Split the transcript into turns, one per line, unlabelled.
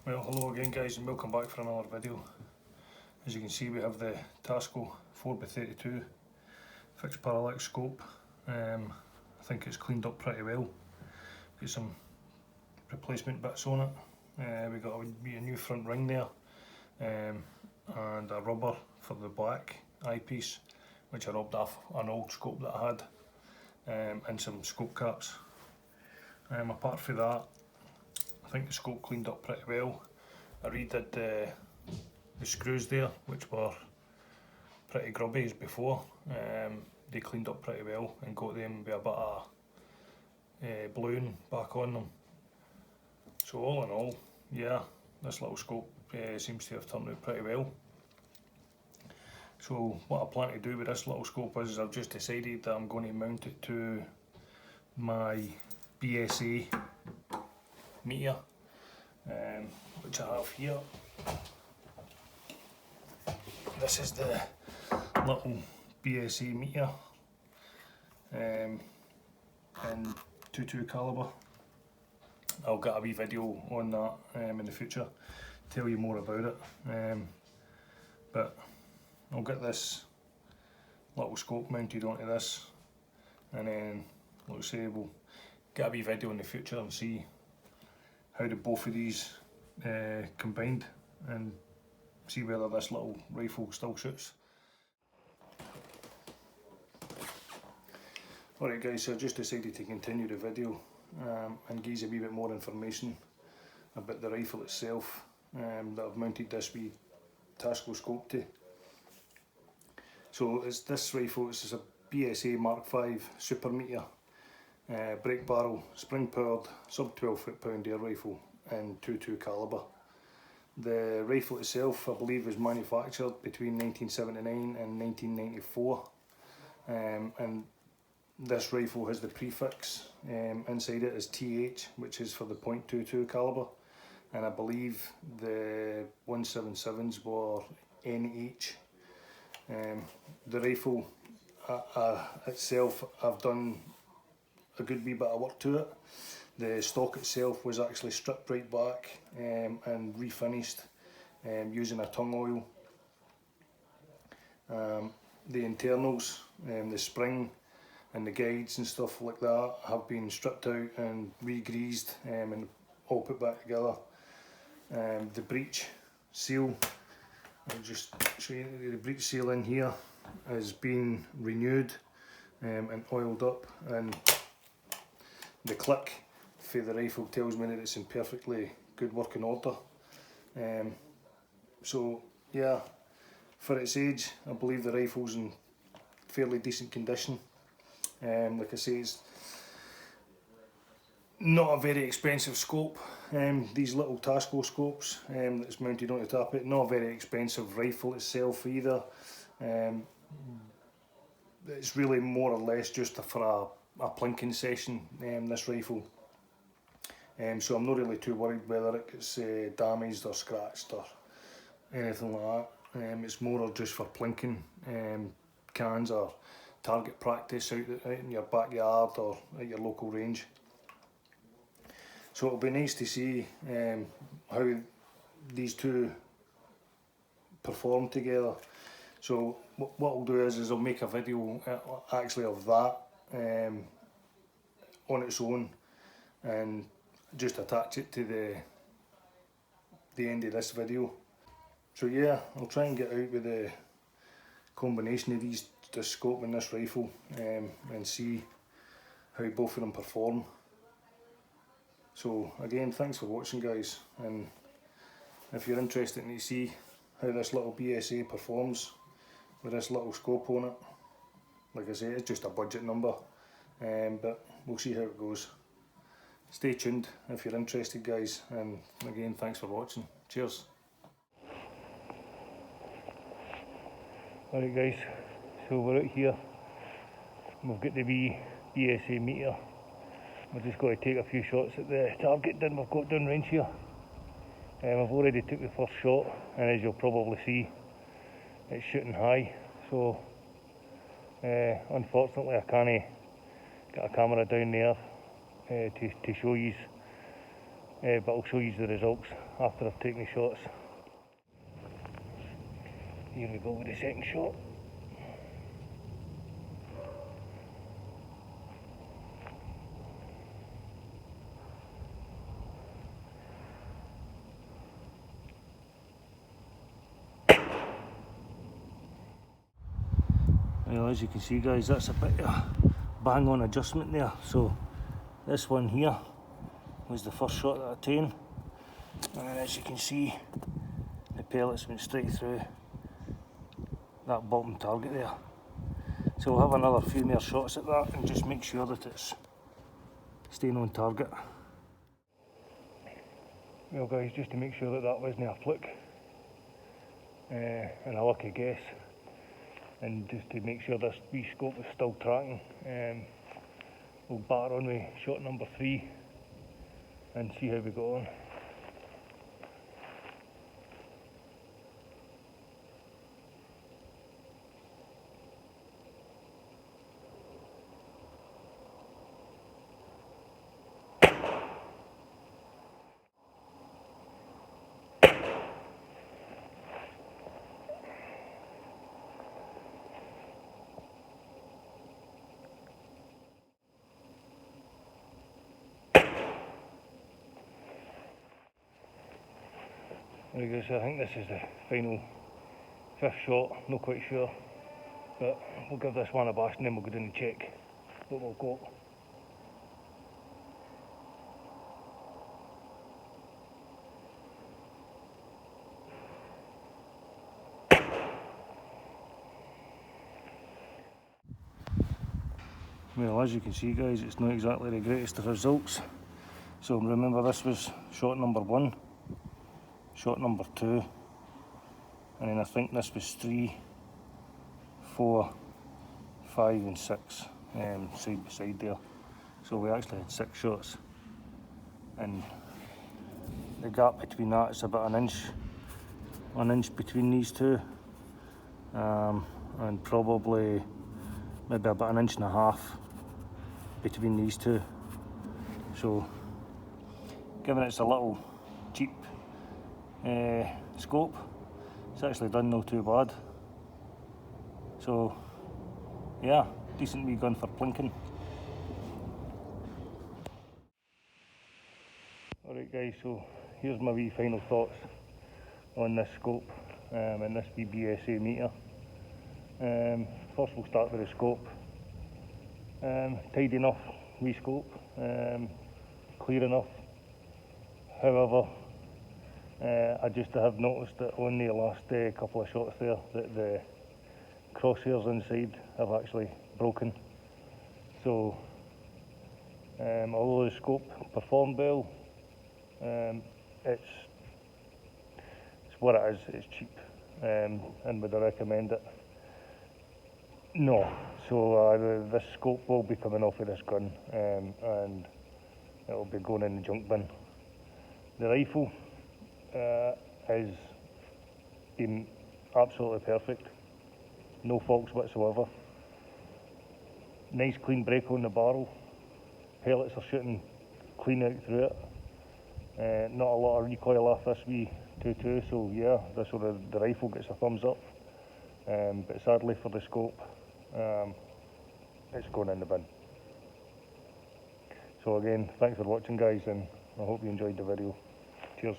Well, hello again guys and welcome back for another video. As you can see, we have the Tasco 4x32 fixed parallax scope. I think it's cleaned up pretty well. Got some replacement bits on it. We got a new front ring there, and a rubber for the black eyepiece, which I rubbed off an old scope that I had, and some scope caps. Apart from that, I think the scope cleaned up pretty well. I redid the screws there, which were pretty grubby as before. They cleaned up pretty well and got them with a bit of bluing back on them. So all in all, yeah, this little scope seems to have turned out pretty well. So what I plan to do with this little scope is I've just decided that I'm going to mount it to my BSA meteor, which I have here. This is the little BSA meteor in 22 caliber. I'll get a wee video on that in the future, tell you more about it. But I'll get this little scope mounted onto this, and then, like I say, we'll get a wee video in the future and see how the both of these combined, and see whether this little rifle still shoots. Alright guys, so I just decided to continue the video and give you a wee bit more information about the rifle itself that I've mounted this wee Tasco scope to. So this rifle is a BSA mk5 super meteor, break barrel, spring powered, sub 12 foot-pound air rifle in 22 caliber. The rifle itself, I believe, was manufactured between 1979 and 1994, and this rifle has the prefix inside it as TH, which is for the .22 caliber, and I believe the 177s were NH. The rifle itself, I've done a good wee bit of work to it. The stock itself was actually stripped right back and refinished using a tung oil. The internals, the spring and the guides and stuff like that have been stripped out and re-greased and all put back together. The breech seal, I'll just show you, the breech seal in here has been renewed and oiled up, and the click for the rifle tells me that it's in perfectly good working order. So yeah, for its age, I believe the rifle's in fairly decent condition. Like I say, it's not a very expensive scope. These little Tasco scopes that's mounted on the top of it, not a very expensive rifle itself either. It's really more or less just for a plinking session, this rifle. So I'm not really too worried whether it gets damaged or scratched or anything like that. It's more just for plinking cans or target practice out in your backyard or at your local range. So it'll be nice to see how these two perform together. So what I'll do is I'll make a video actually of that on its own, and just attach it to the end of this video. So yeah, I'll try and get out with the combination of this scope and this rifle and see how both of them perform. So again, thanks for watching guys, and if you're interested to see how this little BSA performs with this little scope on it, like I say, it's just a budget number, but we'll see how it goes. Stay tuned if you're interested guys, and again, thanks for watching. Cheers. Alright guys, so we're out here, we've got the wee BSA meteor. We're just going to take a few shots at the target that we've got down range here. I've already took the first shot, and as you'll probably see, it's shooting high. So unfortunately I can't get a camera down there to show you but I'll show you the results after I've taken my shots. Here we go with the second shot. Well, as you can see guys, that's a bit of a bang on adjustment there. So this one here was the first shot that I taken, and as you can see, the pellets went straight through that bottom target there. So we'll have another few more shots at that and just make sure that it's staying on target. Well guys, just to make sure that that wasn't a fluke and a lucky guess, and just to make sure this wee scope is still tracking, we'll batter on with shot number 3 and see how we go on. There we go, so I think this is the final 5th shot, not quite sure, but we'll give this one a bash and then we'll go down and check what we've got. Well, as you can see guys, it's not exactly the greatest of results. So remember, this was shot number 1, shot number 2, and then I think this was 3, 4, 5 and 6 side by side there. So we actually had 6 shots, and the gap between that is about an inch between these two, and probably maybe about an inch and a half between these two. So given it's a little cheap scope, it's actually done no too bad. So yeah, decent wee gun for plinking. Alright guys, so here's my wee final thoughts on this scope and this wee BSA meter. First we'll start with the scope. Tidy enough wee scope, clear enough. However, I just have noticed that on the last couple of shots there that the crosshairs inside have actually broken. So although the scope performed well, it's what it is. It's cheap, and would I recommend it? No. So this scope will be coming off of this gun, and it'll be going in the junk bin. The rifle has been absolutely perfect, no faults whatsoever. Nice clean break on the barrel, pellets are shooting clean out through it. Not a lot of recoil off this wee 2.2, so yeah, the rifle gets a thumbs up. But sadly for the scope, it's going in the bin. So again, thanks for watching guys, and I hope you enjoyed the video. Cheers.